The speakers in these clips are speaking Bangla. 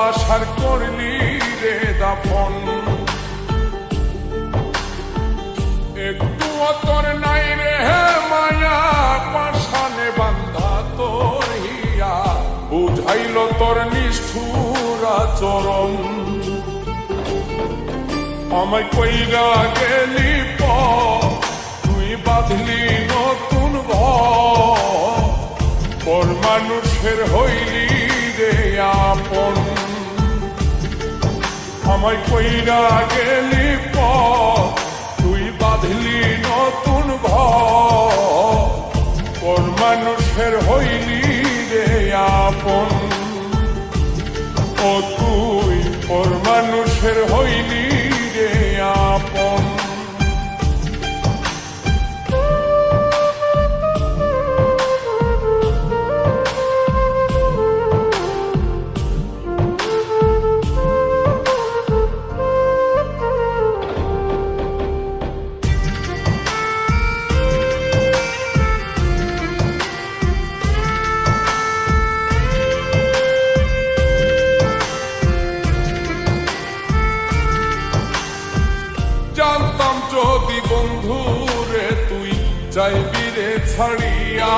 ভালোবাসার করলি রে দাফন। একটু তোর নাই রে মায়া, পাশানে বান্ধা তোর হিয়া, বুঝাইল তোর নিষ্ঠুর আচরণ। আমায় কইরা গেলি তুই বাঁধলি নতুন ঘর, পর মানুষের হইলি রে আপন। আমায় কইরা গেলি তুই বাঁধলি নতুন ঘর, পর মানুষের হইলি রে আপন। ও তুই পর মানুষের হইলি রে আপন। জানতাম যদি বন্ধু রে তুই যাইবি রে ছাড়িয়া,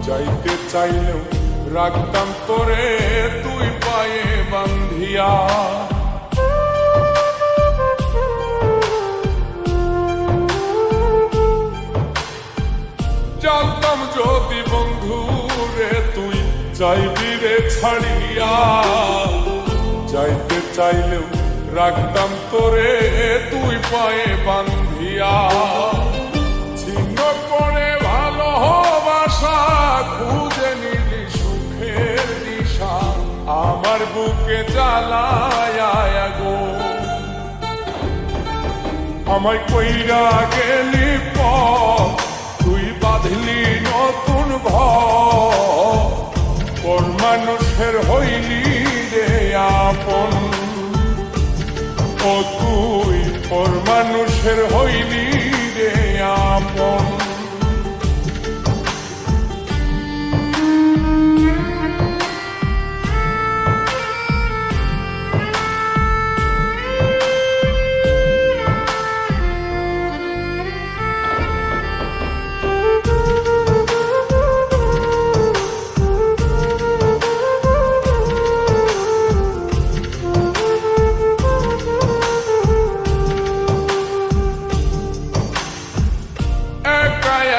যাইতে চাইলেও রাখতাম তোরে তুই পায়ে বান্ধিয়া। জানতাম যদি বন্ধু রে তুই যাইবি রে ছাড়িয়া, যাইতে চাইলেও রাখতাম তোরে তুই পায়ে বান্ধিয়া। ছিন্ন করে ভালোবাসা খুঁজে নিলি সুখের দিশা, আমার বুকে জ্বালায় গো। আমায় কইরা গেলি তুই বাঁধলি নতুন ঘর, পর মানুষের হইলি রে আপন। ও তুই পর মানুষের হইলি রে আপন।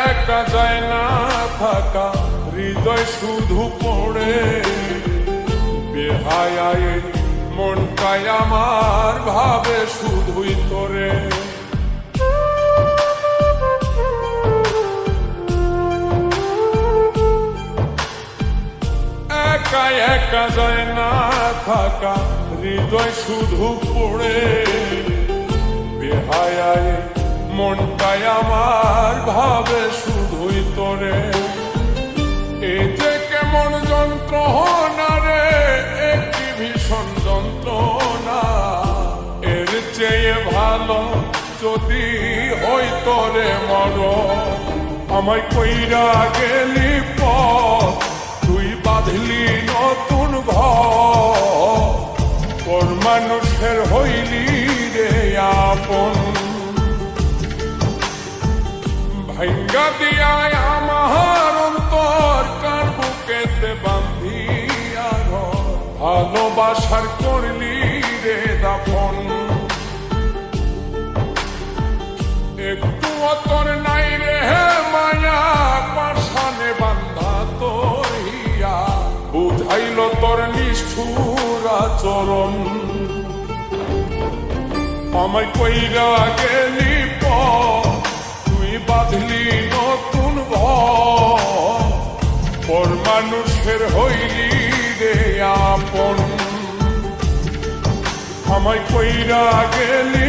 একা যায় না থাকা, হৃদয় শুধু পড়ে বেহায় মনটাই আমার ভাবে শুধুই তোরে। একা একা যায় না থাকা, হৃদয় শুধু পড়ে বেহায় মনটাই আমার ভাবে শুধুই তোরে। এই যে কেমন যন্ত্রণা রে, একটি ভীষণ যন্ত্রণা, এর চেয়ে ভালো যদি হই তোরে মর। আমায় কইরা গেলি তুই বাঁধলি নতুন ঘর, পর মানুষের হইলি রে আপন। ভাঙ্গা দিয়ায় আমার অন্তর, কার বুকেতে বান্ধিয়া ঘর, ভালোবাসার করলি রে দাফন। একটু তোর নাই রে মায়া, পাশানে বান্ধা তোর হিয়া, বুঝাইল তোর নিষ্ঠুর আচরণ। আমায় কইরা গেলি তুই বাঁধলি নতুন ঘর, পর মানুষের হইলি রে আপন। আমায় কইরা গেলি